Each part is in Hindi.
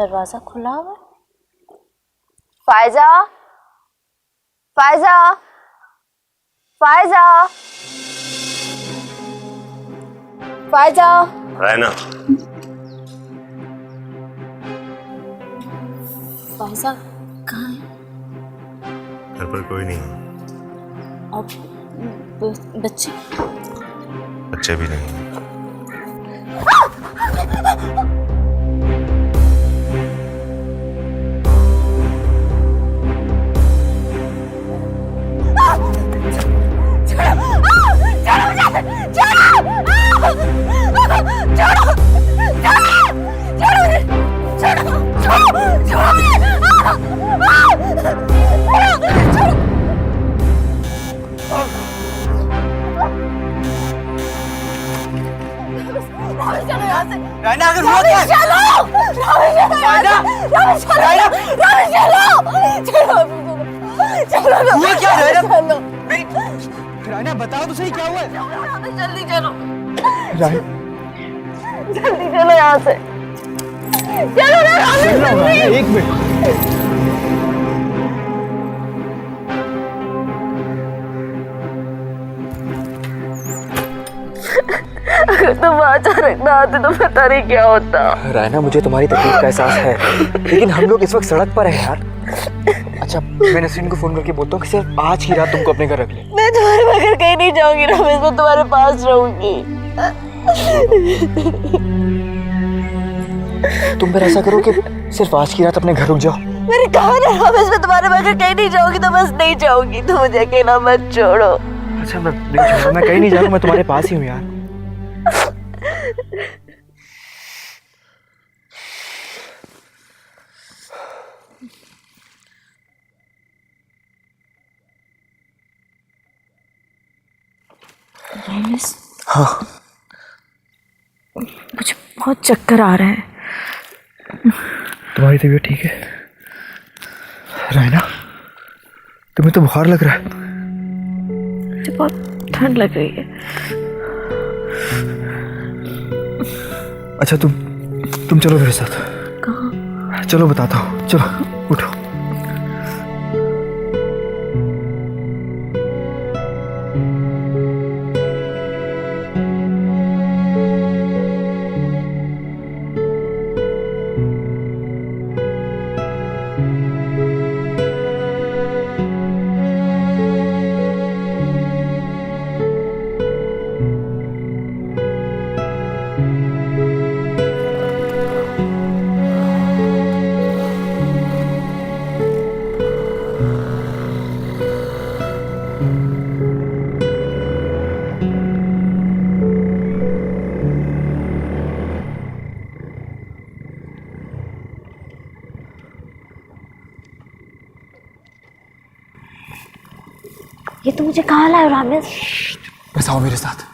दरवाजा खुला हुआ है। फायजा, फायजा, फायजा, फायजा। रायना, फायजा कहाँ है? घर पर कोई नहीं। और बच्चे? बच्चे भी नहीं। रायना, अगर हुआ क्या? हुआ क्या रायना? रायना बताओ तो सही क्या हुआ है? जल्दी चलो, रायना जल्दी चलो यहाँ से। चलो ना रायना, एक मिनट। अगर तुम अचानक ना आते तो पता नहीं क्या होता। रायना, मुझे तुम्हारी तकलीफ का एहसास है, लेकिन हम लोग इस वक्त सड़क पर हैं यार। अच्छा, मैं नसरीन को फोन करके बोलता हूँ कि सिर्फ आज की रात तुमको अपने घर रख ले। मैं तुम्हारे बगैर कहीं नहीं जाऊंगी रमेश, मैं तुम्हारे पास रहूंगी। तुम फिर ऐसा करो कि सिर्फ आज की रात अपने घर रुक जाओ। मेरे कहा ना रमेश, मैं तुम्हारे बगैर कहीं नहीं जाऊंगी तो बस नहीं जाऊंगी। तुम मुझे अकेला मत छोड़ो। अच्छा, मैं नहीं छोड़ूंगा, मैं कहीं नहीं जा रहा हूँ, मैं तुम्हारे पास ही हूँ यार। रमेश, हाँ, मुझे बहुत चक्कर आ रहे हैं। तुम्हारी तबीयत ठीक है? रायना, तुम्हें तो बुखार लग रहा है। मुझे बहुत ठंड लग रही है। अच्छा, तुम चलो मेरे साथ। कहाँ? चलो बताता हूँ, चलो उठो। ये तो मुझे कहाँ लाए रमेश? बस आओ मेरे साथ।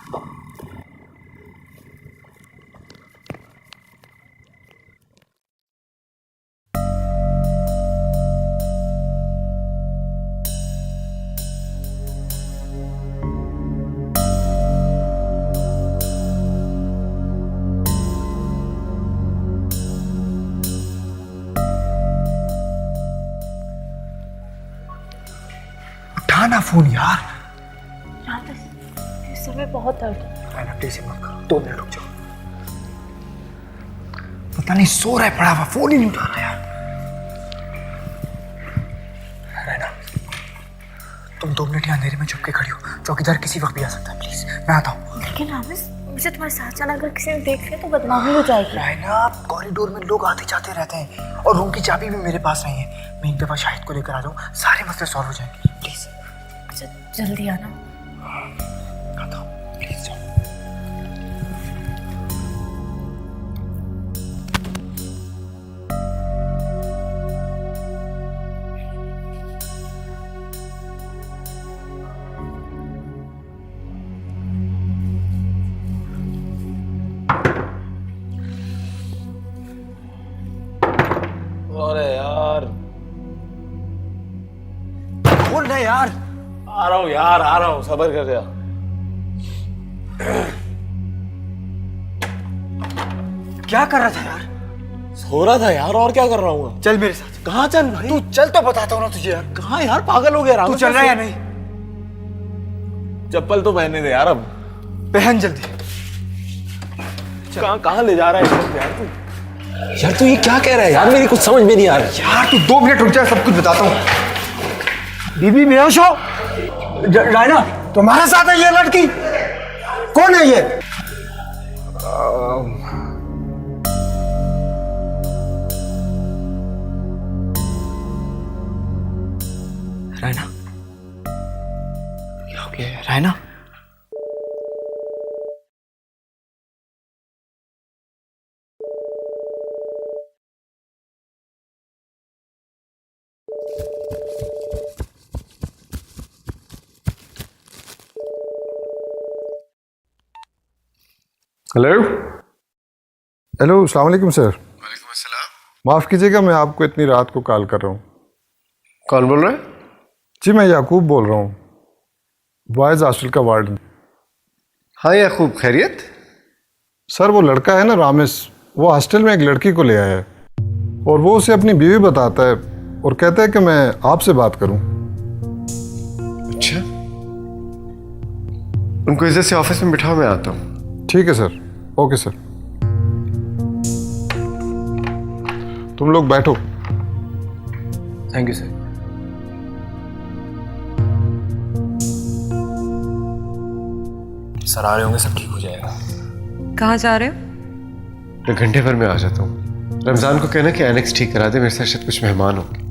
उठाना फोन यार। इस समय बहुत दर्द है। रायना, प्लीज मत करो, 2 मिनट रुक जाओ। पता नहीं सो रहा है पड़ा हुआ, फोन ही नहीं उठा रहा यार। रायना, तुम 2 मिनट यहाँ अंधेरे में छुप के खड़ी हो, चौकीदार किसी वक्त भी आ सकता है, प्लीज मैं आता हूँ। लेकिन रमेश, मुझे तुम्हारे साथ जाना, अगर किसी ने देख लिया तो बदनामी हो जाएगी। रायना, कॉरिडोर में लोग आते जाते रहते हैं और रूम की चाबी भी मेरे पास नहीं है। मैं एक दफा शाहिद को लेकर आ जाऊँ, सारे मसले सॉल्व हो जाएंगे, प्लीज। अच्छा, जल्दी आना। आता हूँ, प्लीज जाओ। अरे यार, बोल रहे यार। आ रहा हूँ यार, आ रहा हूँ, सब्र कर जा। क्या कर रहा था यार? सो रहा था यार, और क्या कर रहा हूँ? चल मेरे साथ। कहाँ चल भाई? तू चल तो बताता हूँ ना तुझे यार। कहाँ यार, पागल हो गया राम? तू चल रहा है या नहीं? चप्पल तो पहनने दे यार अब। पहन जल्दी। कहाँ कहाँ ले जा रहा है यार तू? यार तू ये क्या कह रहा है यार, मेरी कुछ समझ में नहीं आ रहा है। यार तू 2 मिनट रुक जा, सब कुछ बताता हूँ। बीबी बेहोश हो। रायना, तुम्हारे साथ है ये लड़की? कौन है ये? रायना, क्या हो गया है रायना? हेलो हेलो, अस्सलाम वालेकुम सर। वालेकुम अस्सलाम। माफ़ कीजिएगा, मैं आपको इतनी रात को कॉल कर रहा हूँ। कौन बोल रहा है? जी मैं याकूब बोल रहा हूँ, बॉयज़ हॉस्टल का वार्डन। हाँ याकूब, खैरियत? सर वो लड़का है ना रामेश, वो हॉस्टल में एक लड़की को ले आया है और वो उसे अपनी बीवी बताता है और कहता है कि मैं आपसे बात करूँ। अच्छा, उनको इधर से ऑफिस में बिठाओ, मैं आता हूँ। ठीक है सर, ओके सर। तुम लोग बैठो। Thank you sir. सर आ रहे होंगे, सब ठीक हो जाएगा। कहाँ जा रहे हो? 1 घंटे भर में आ जाता हूँ। रमजान को कहना कि एनेक्स ठीक करा दे, मेरे साथ शायद कुछ मेहमान होंगे।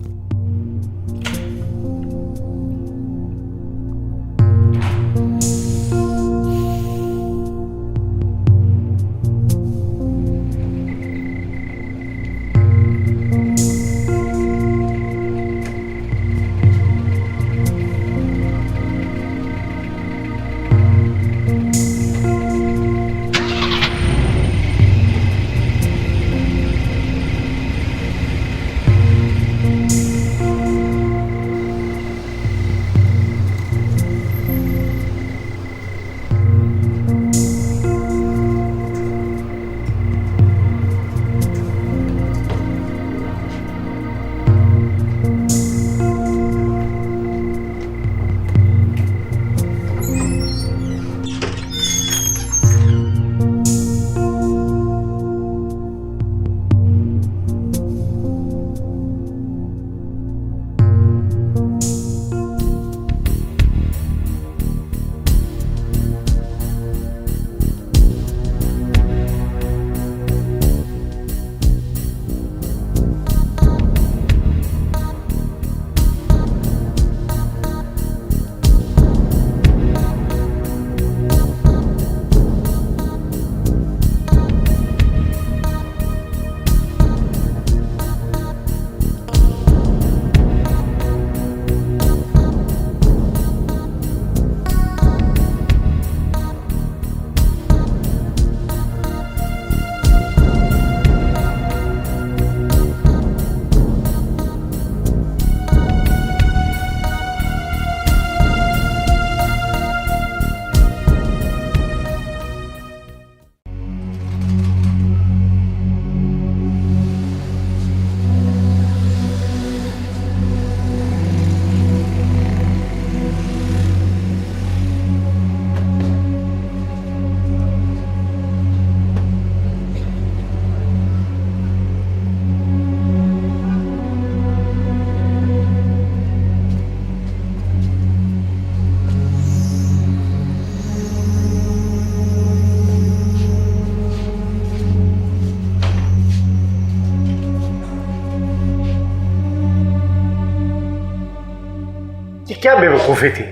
ये क्या बेवकूफ़ी थी,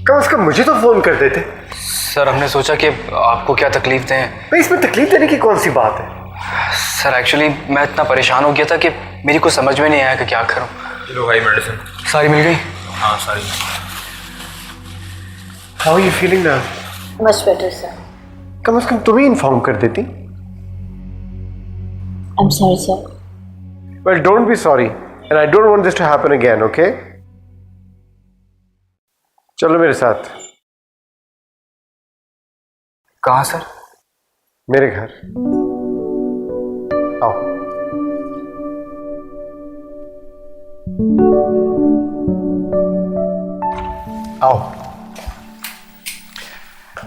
कम से कम मुझे तो फ़ोन कर देते। सर हमने सोचा कि आपको क्या तकलीफ दें। भाई इसमें तकलीफ देने की कौन सी बात है? सर एक्चुअली मैं इतना परेशान हो गया था कि मेरी कुछ समझ में नहीं आया कि क्या करूं। लो भाई मेडिसिन। सारी मिल गई? हाँ सारी। How you feeling now? Much better sir. कम से कम तुम ही इन्फॉर्म कर देती। I am sorry sir. Well, don't be sorry, and I don't want this to happen again, okay? चलो मेरे साथ। कहाँ सर? मेरे घर आओ। आओ,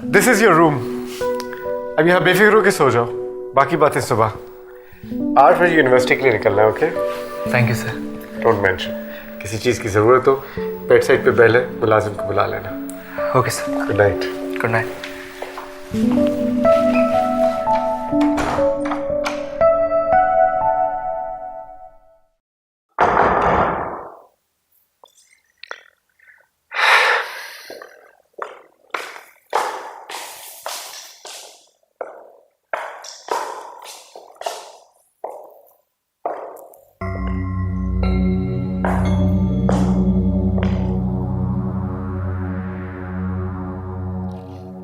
दिस इज योर रूम। अब यहाँ बेफिक्र होके सो जाओ, बाकी बातें सुबह। 8 बजे यूनिवर्सिटी के लिए निकलना है। Okay, thank you sir. Don't mention. किसी चीज़ की ज़रूरत हो, बेड साइड पे बेल है, मुलाजिम को बुला लेना। Okay sir. Good night. Good night.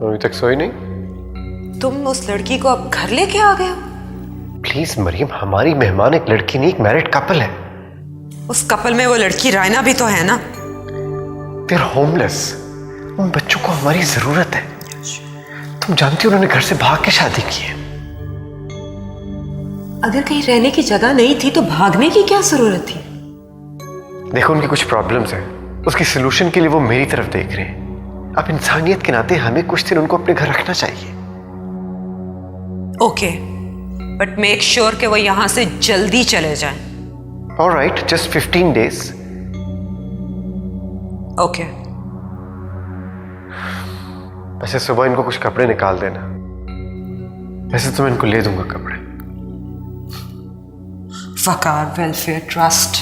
अभी तक सोई नहीं? तुम उस लड़की को अब घर लेके आ गए हो? प्लीज मरियम, हमारी मेहमान एक लड़की नहीं, एक मैरिड कपल है। उस कपल में वो लड़की रायना भी तो है ना? They are homeless. उन बच्चों को हमारी जरूरत है। तुम जानती हो उन्होंने घर से भाग के शादी की है। अगर कहीं रहने की जगह नहीं थी तो भागने की क्या जरूरत थी? देखो, उनकी कुछ प्रॉब्लम्स हैं, उसकी सोल्यूशन के लिए वो मेरी तरफ देख रहे हैं। अब इंसानियत के नाते हमें कुछ दिन उनको अपने घर रखना चाहिए। ओके, बट मेक श्योर कि वो यहां से जल्दी चले जाएं। Alright, just 15 days। ओके। वैसे सुबह इनको कुछ कपड़े निकाल देना। वैसे तो मैं इनको ले दूंगा कपड़े। वकार वेलफेयर ट्रस्ट।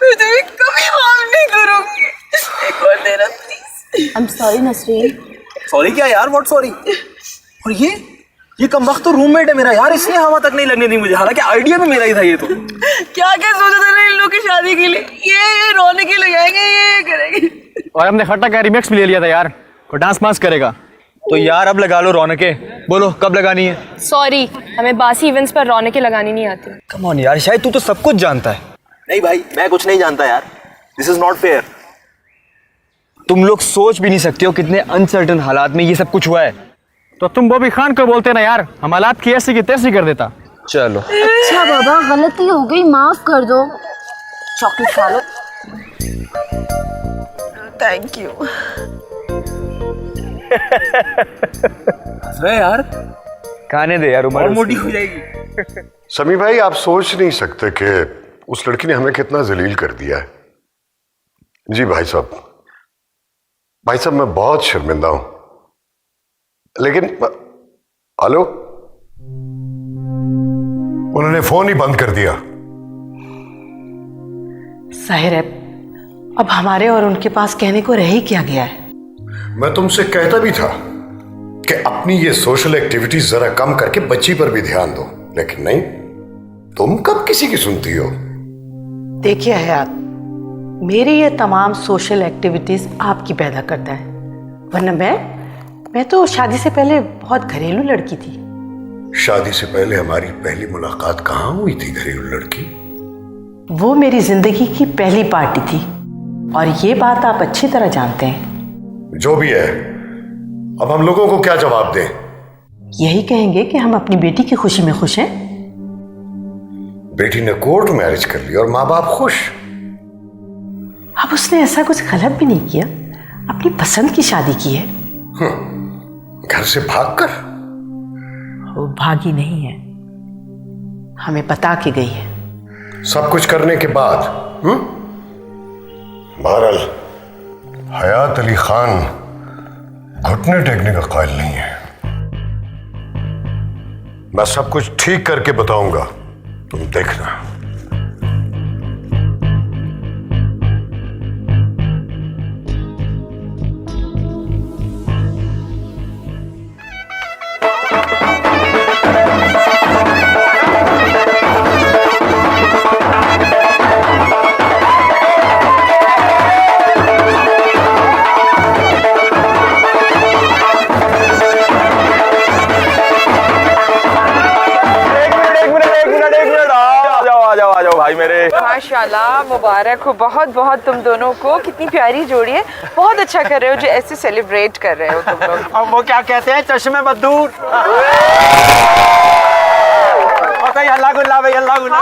मैं तुम्हें कभी माफ नहीं करूंगी। एक और देना please. I'm sorry Nasreen. Sorry क्या यार, व्हाट सॉरी? और ये कमबख्त तो रूममेट है मेरा यार, इसने हवा तक नहीं लगने दी मुझे, हालांकि आइडिया भी मेरा ही था ये तो। क्या क्या सोचा था ना इन लोग की शादी के लिए? ये रोने के लगाएंगे, ये करेंगे। और हमने खट्टा का रिमिक्स भी ले लिया था यार, वो डांस मांस करेगा। तो यार अब लगा लो रौनके, बोलो कब लगानी है? सॉरी, हमें बासी इवेंट्स पर रौनकें लगानी नहीं आती। कम ऑन यार, शायद तू तो सब कुछ जानता है। नहीं भाई, मैं कुछ नहीं जानता यार, दिस इज नॉट फेयर। तुम लोग सोच भी नहीं सकते हो कितने अनसर्टन हालात में ये सब कुछ हुआ है। तो तुम बॉबी खान को बोलते ना यार, हम हालात की ऐसी की तैसी कर देता। चलो अच्छा बाबा, गलती हो गई, माफ कर दो। चॉकलेट खा लो। Thank you. अरे यार, खाने दे यार, उम्र और मोटी हो जाएगी। समी भाई, आप सोच नहीं सकते कि उस लड़की ने हमें कितना जलील कर दिया है। जी भाई साहब, मैं बहुत शर्मिंदा हूं, लेकिन हेलो, उन्होंने फोन ही बंद कर दिया। जाहिर है अब हमारे और उनके पास कहने को रह ही क्या गया है। मैं तुमसे कहता भी था कि अपनी ये सोशल एक्टिविटीज जरा कम करके बच्ची पर भी ध्यान दो, लेकिन नहीं, तुम कब किसी की सुनती हो। देखिए हयात, मेरी ये तमाम सोशल एक्टिविटीज आपकी पैदा करता है, वरना मैं तो शादी से पहले बहुत घरेलू लड़की थी। शादी से पहले हमारी पहली मुलाकात कहाँ हुई थी घरेलू लड़की? वो मेरी जिंदगी की पहली पार्टी थी और ये बात आप अच्छी तरह जानते हैं। जो भी है, अब हम लोगों को क्या जवाब दें? यही कहेंगे कि हम अपनी बेटी की खुशी में खुश हैं। बेटी ने कोर्ट मैरिज कर ली और माँ बाप खुश। अब उसने ऐसा कुछ गलत भी नहीं किया, अपनी पसंद की शादी की है। घर से भागकर? वो भागी नहीं है, हमें बता के गई है। सब कुछ करने के बाद? बहरहाल हयात अली खान घुटने टेकने का कायल नहीं है। मैं सब कुछ ठीक करके बताऊंगा, तुम देखना। माशाल्लाह, मुबारक हो बहुत बहुत तुम दोनों को। कितनी प्यारी जोड़ी है, बहुत अच्छा कर रहे हो जो ऐसे सेलिब्रेट कर रहे हो तुम लोग। अब वो क्या कहते हैं, चश्मे मत दूर। अल्लाह गुल्ला भाई, अल्लाह गुल्ला।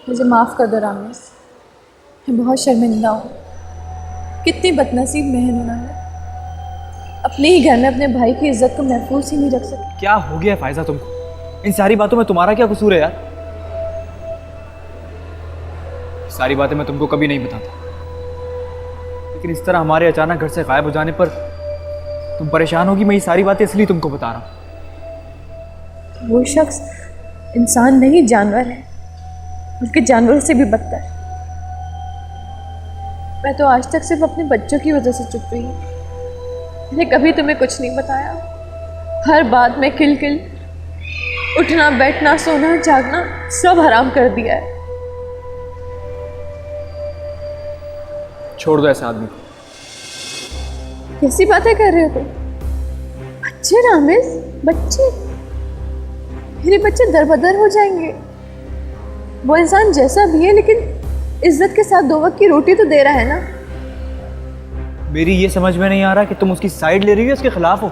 मुझे माफ़ कर दो रामेश, मैं बहुत शर्मिंदा हूँ। कितनी बदनसीब बहन हूँ ना मैं, अपने ही घर में अपने भाई की इज्जत को महफूज ही नहीं रख सकी। क्या हो गया फायजा तुमको? इन सारी बातों में तुम्हारा क्या कसूर है यार? सारी बातें मैं तुमको कभी नहीं बताता, लेकिन इस तरह हमारे अचानक घर से गायब हो जाने पर तुम परेशान होगी। मैं ये सारी बातें इसलिए तुमको बता रहा हूँ। वो शख्स इंसान नहीं, जानवर है, बल्कि जानवरों से भी बदतर। मैं तो आज तक सिर्फ अपने बच्चों की वजह से चुप रही हूँ। मैंने कभी तुम्हें कुछ नहीं बताया। हर बात में किल किल, उठना बैठना सोना जागना सब हराम कर दिया है। छोड़ दो ऐसे आदमी को। कैसी बातें कर रहे हो तुम? बच्चे रामेश, बच्चे? मेरे बच्चे दरबदर हो जाएंगे। वो इंसान जैसा भी है, लेकिन इज्जत के साथ 2 वक्त की रोटी तो दे रहा है ना। मेरी ये समझ में नहीं आ रहा कि तुम उसकी साइड ले रही हो, उसके खिलाफ हो।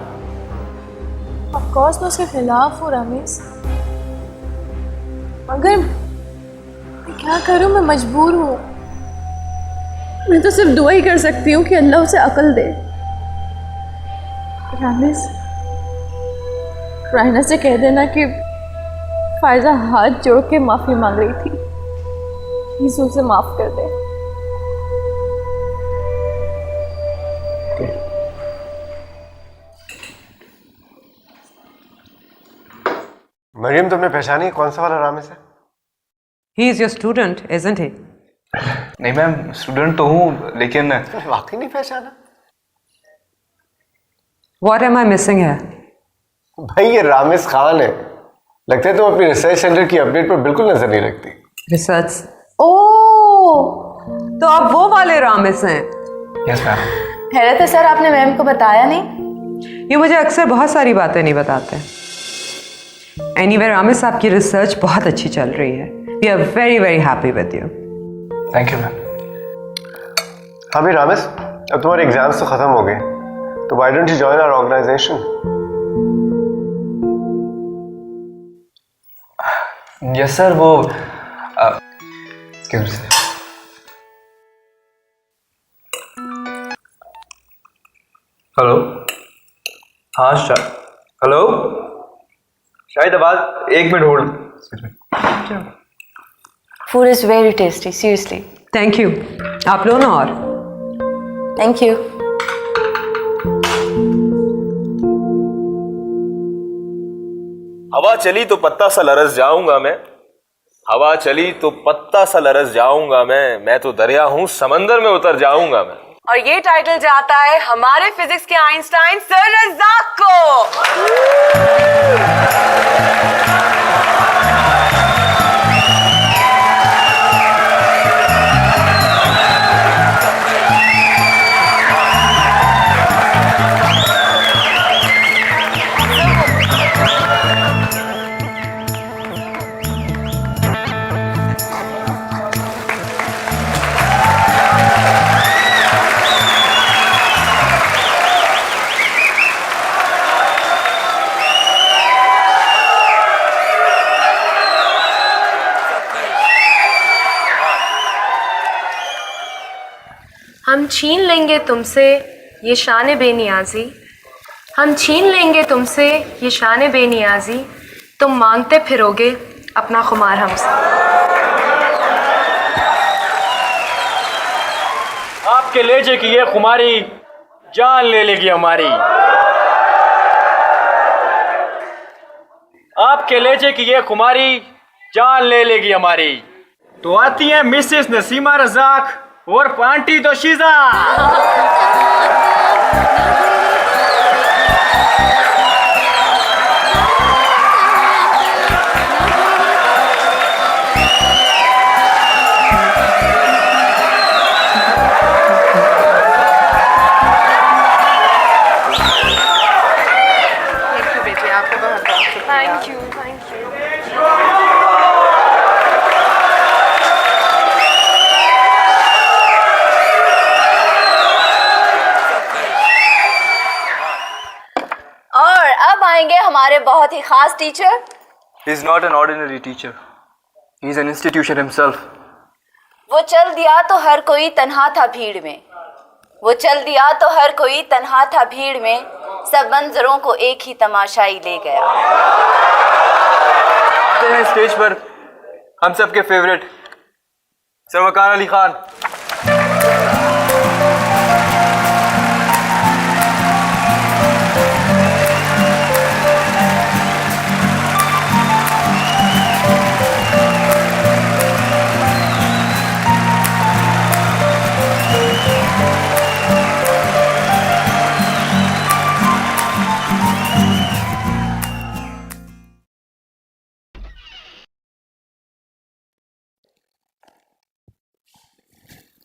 ऑफ कोर्स मैं उसके खिलाफ हूँ रामेश, मगर मैं क्या करूँ, मैं मजबूर हूँ। मैं तो सिर्फ दुआ ही कर सकती हूँ कि अल्लाह उसे अकल दे। रामेश, रायना से कह देना कि फायजा हाथ जोड़ के माफ़ी मांग रही थी, प्लीज़ उसे माफ़ कर दे। मरियम, तुमने पहचानी कौन सा वाला रामेश है? He is your student, isn't he? नहीं मैम, स्टूडेंट तो हूँ, लेकिन तुमने वाकई नहीं पहचाना? What am I missing here? भाई ये रामेश खान है। लगता है तुम अपनी रिसर्च सेंटर की अपडेट पर बिल्कुल नजर नहीं रखती। Research? ओह, तो आप वो वाले रामेश हैं? Yes ma'am. हैरत है सर, आपने मैम को बताया नहीं? ये मुझे अक्सर बहुत सारी बातें नहीं बताते। Anyway, रामेश, आपकी रिसर्च बहुत अच्छी चल रही है। We are very very happy with you. Thank you ma'am. हाँ भाई रामेश, अब तुम्हारे एग्जाम्स तो खत्म हो गए, तो why don't you join our organization? Yes sir, वो एक्सक्यूज मी। हेलो, हाँ हेलो, शायद आवाज, 1 minute hold. Food is very tasty, seriously. Thank you. आप लो ना और। Thank you. हवा चली तो पत्ता सा लरस जाऊंगा मैं, हवा चली तो पत्ता सा लरस जाऊंगा मैं तो दरिया हूं, समंदर में उतर जाऊंगा मैं। और ये टाइटल जाता है हमारे फिजिक्स के आइंस्टाइन सर रज़ाक को। हम छीन लेंगे तुमसे ये शान बेनियाजी, हम छीन लेंगे तुमसे ये शान बेनियाजी, तुम मांगते फिरोगे अपना खुमार हमसे। आपके लेजे की ये खुमारी जान ले लेगी हमारी, आपके लेजे की ये खुमारी जान ले लेगी हमारी। तो आती हैं मिसेस नसीमा रज़ाक और Panti Dosheeza. Thank you, thank you. और अब आएंगे हमारे बहुत ही खास teacher. He is not an ordinary teacher. He is an institution himself. वो चल दिया तो हर कोई तन्हा था भीड़ में, वो चल दिया तो हर कोई तन्हा था भीड़ में, सब मंजरों को एक ही तमाशाई ले गया। आते हैं स्टेज पर हम सबके फेवरेट सरवकार अली खान।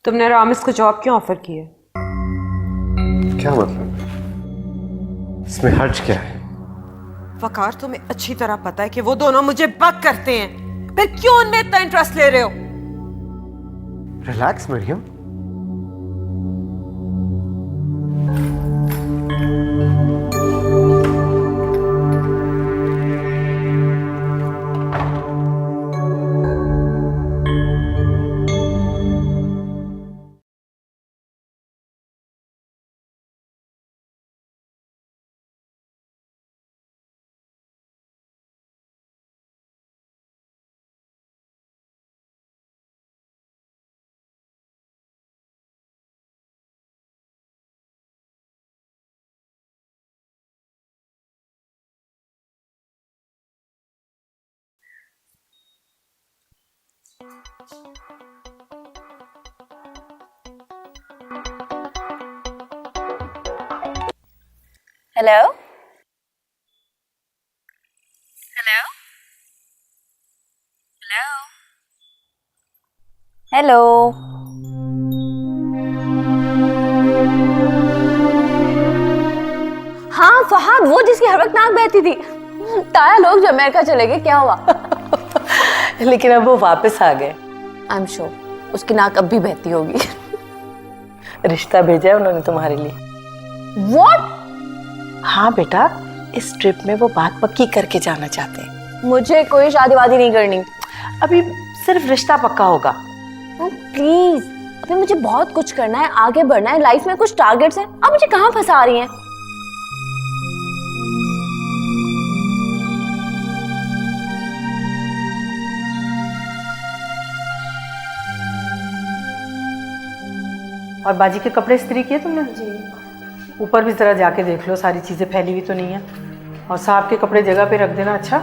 तुमने रामिस को जॉब क्यों ऑफर की है? क्या मतलब? इसमें हर्ज क्या है? वकार, तुम्हें अच्छी तरह पता है कि वो दोनों मुझे बक करते हैं, फिर क्यों उनमें इतना इंटरेस्ट ले रहे हो? Relax Mariam, hello hello hello hello. हाँ फहाद, वो जिसकी हर वक्त नाक बहती थी। ताया लोग जब अमेरिका चले गए, क्या हुआ? लेकिन अब वो वापस आ गए। आई एम श्योर उसकी नाक अब भी बहती होगी। रिश्ता भेजा है उन्होंने तुम्हारे लिए। व्हाट? हाँ बेटा, इस ट्रिप में वो बात पक्की करके जाना चाहते हैं। मुझे कोई शादी वादी नहीं करनी, अभी सिर्फ रिश्ता पक्का होगा। प्लीज, अभी मुझे बहुत कुछ करना है, आगे बढ़ना है, लाइफ में कुछ टारगेट्स हैं। अब मुझे कहाँ फंसा रही हैं? और बाजी के कपड़े इस्त्री किए तुमने? जी। ऊपर भी जरा जाके देख लो, सारी चीजें फैली हुई तो नहीं है। और साहब के कपड़े जगह पे रख देना। अच्छा?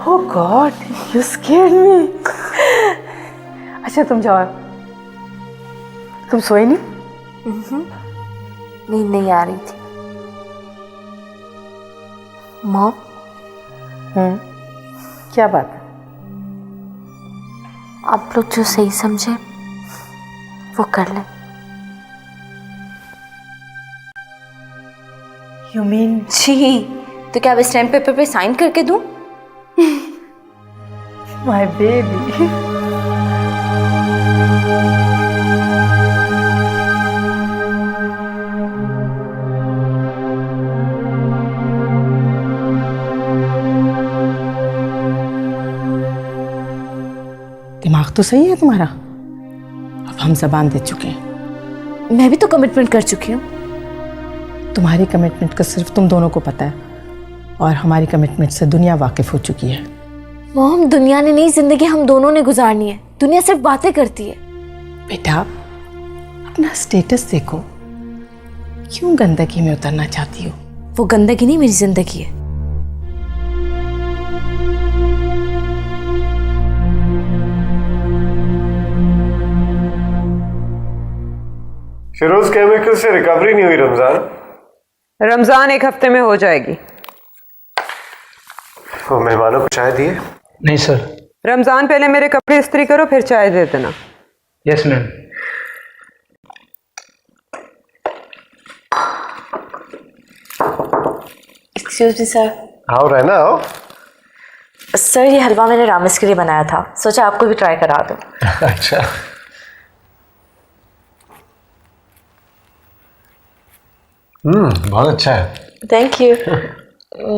ओह गॉड, यू स्केयर्ड मी। अच्छा तुम जाओ, तुम सोए नहीं? नींद नहीं आ रही थी। मॉम। क्या बात है? आप लोग जो सही समझे वो कर लें। You mean? जी, तो क्या अब स्टैम्प पेपर पे साइन करके दूं? My baby. दिमाग तो सही है तुम्हारा। अब हम जबान दे चुके हैं, मैं भी तो कमिटमेंट कर चुकी हूँ। तुम्हारी कमिटमेंट का सिर्फ तुम दोनों को पता है, और हमारी कमिटमेंट से दुनिया वाकिफ हो चुकी है। मॉम, दुनिया ने नहीं, जिंदगी हम दोनों ने गुजारनी है। दुनिया सिर्फ बातें करती है। बेटा, अपना स्टेटस देखो, क्यों गंदगी में उतरना चाहती हो? वो गंदगी नहीं, मेरी जिंदगी है। फिरोज केमिकल से रिकवरी नहीं हुई रमजान। रमजान 1 हफ्ते में हो जाएगी। वो मेहमानों को चाय दिए? नहीं सर। रमजान पहले मेरे कपड़े इस्त्री करो, फिर चाय दे देना। Yes ma'am. Excuse me sir. आओ रहना आओ। सर, ये हलवा मैंने रामेश के लिए बनाया था, सोचा आपको भी ट्राई करा दूं। अच्छा, बहुत अच्छा है। Thank you.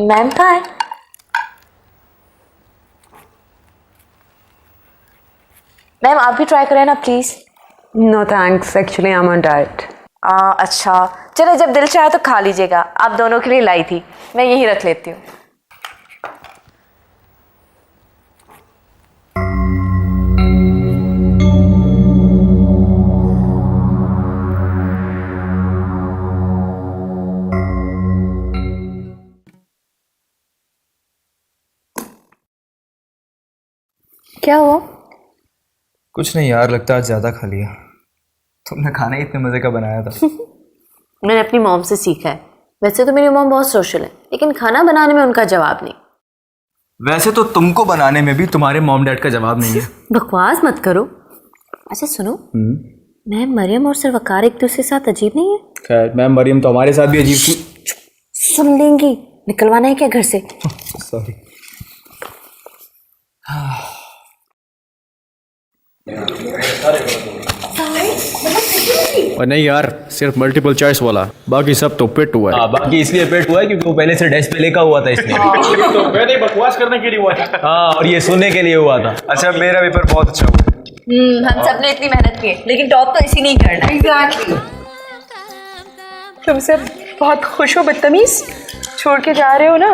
मैम कहाँ है? मैम आप भी ट्राई करें ना please. No thanks, actually I am on diet. अच्छा चले, जब दिल चाहे तो खा लीजिएगा। आप दोनों के लिए लाई थी, मैं यही रख लेती हूँ। क्या हुआ? कुछ नहीं यार, लगता है आज ज़्यादा खा लिया। तुमने खाना ही इतने मज़े का बनाया था। मैंने अपनी मॉम से सीखा है। वैसे तो मेरी मॉम बहुत सोशल है, लेकिन खाना बनाने में उनका जवाब नहीं। वैसे तो तुमको बनाने में भी तुम्हारे मॉम डैड का जवाब नहीं है। बकवास मत करो। अच्छा सुनो, मैम मरियम और सर वकार एक दूसरे के साथ अजीब नहीं है? खैर, मैम मरियम तो हमारे साथ भी अजीब थी। सुन लेंगी। निकलवाना है क्या घर से? सॉरी। और नहीं यार, सिर्फ मल्टीपल चॉइस वाला, बाकी सब तो पेट हुआ है। बाकी इसलिए पेट हुआ है क्योंकि वो पहले से डेस्क पे लिखा हुआ था इसलिए। तो मैंने बकवास करने के लिए हुआ था। हाँ, और ये सुनने के लिए हुआ था। अच्छा, मेरा पेपर बहुत अच्छा हुआ। हम सब ने इतनी मेहनत की, लेकिन टॉप तो इसी नहीं करना। एग्जैक्टली। तुम सब बहुत खुश हो, बदतमीज छोड़ के जा रहे हो ना।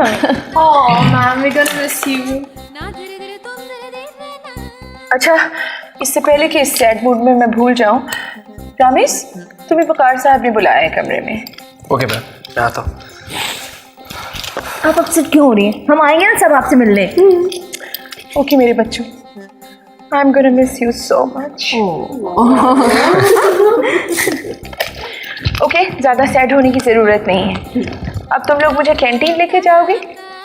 Oh, ma'am, we're gonna miss you. अच्छा, इससे पहले कि इस सैड मूड में मैं भूल जाऊं, रामेश तुम्हें वकार साहब ने बुलाया है कमरे में। ओके मैम, मैं आता हूँ। आप अपसेट क्यों हो रही हैं? हम आएंगे ना सब आपसे मिलने। ओके मेरे बच्चों, I am gonna miss you so much. Okay, ज़्यादा सैड होने की ज़रूरत नहीं है। अब तुम लोग मुझे कैंटीन लेके जाओगे,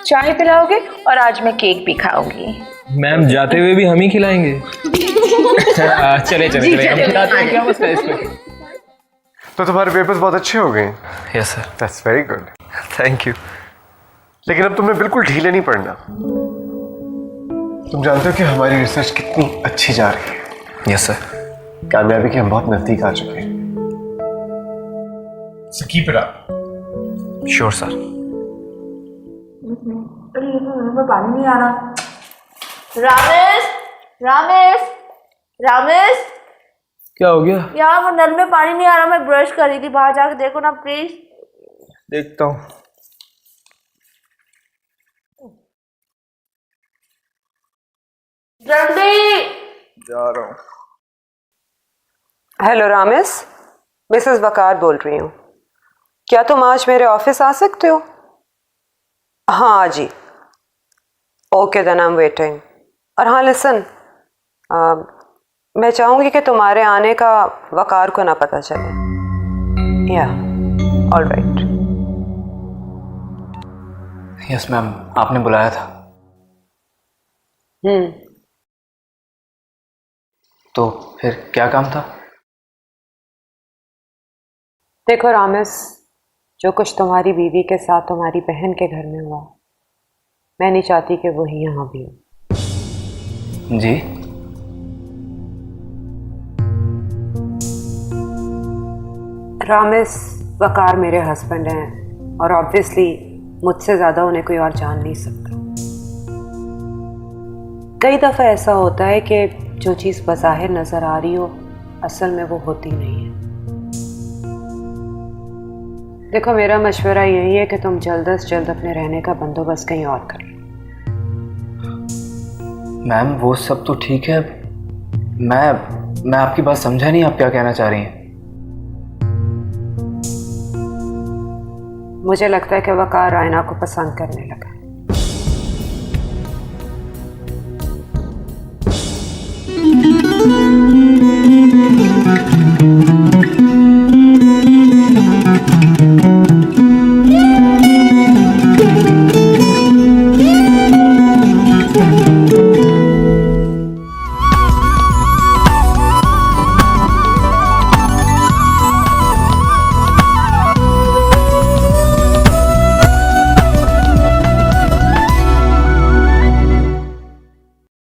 चाय पिलाओगे, और आज मैं केक भी खाऊंगी। मैम जाते हुए भी हम ही खिलाएंगे। चले चले हम खिलाते हैं, क्या मसला है इसमें? तो तुम्हारे पेपर्स बहुत अच्छे हो गए। Yes sir. That's very good, thank you. लेकिन अब तुम्हें बिल्कुल ढीले नहीं पड़ना। तुम जानते हो कि हमारी रिसर्च कितनी अच्छी जा रही है। Yes sir. कामयाबी के हम बहुत नजदीक आ चुके हैं। So keep it up. Sure sir. पानी नहीं आ रहा। रामेश, रामेश, रामेश, क्या हो गया? यार वो नल में पानी नहीं आ रहा। मैं ब्रश कर रही थी, बाहर जाके देखो ना प्लीज। देखता हूँ। जल्दी। जा रहा हूँ। हेलो रामेश, मिसेस वकार बोल रही हूँ। क्या तुम आज मेरे ऑफिस आ सकते हो? हाँ जी। Okay then I am waiting. और हाँ लिसन, मैं चाहूँगी कि तुम्हारे आने का वकार को ना पता चले। या ऑल राइट। यस मैम, आपने बुलाया था। तो फिर क्या काम था? देखो रामेश, जो कुछ तुम्हारी बीवी के साथ तुम्हारी बहन के घर में हुआ, मैं नहीं चाहती कि वही यहाँ भी हो। जी? रामेश, वकार मेरे हस्बैंड हैं और ऑब्वियसली मुझसे ज़्यादा उन्हें कोई और जान नहीं सकता। कई दफ़ा ऐसा होता है कि जो चीज़ बज़ाहिर नज़र आ रही हो, असल में वो होती नहीं है। देखो मेरा मशवरा यही है कि तुम जल्द से जल्द अपने रहने का बंदोबस्त कहीं और कर लो। मैम वो सब तो ठीक है, मैं आपकी बात समझा नहीं, आप क्या कहना चाह रही हैं? मुझे लगता है कि वकार रायना को पसंद करने लगा।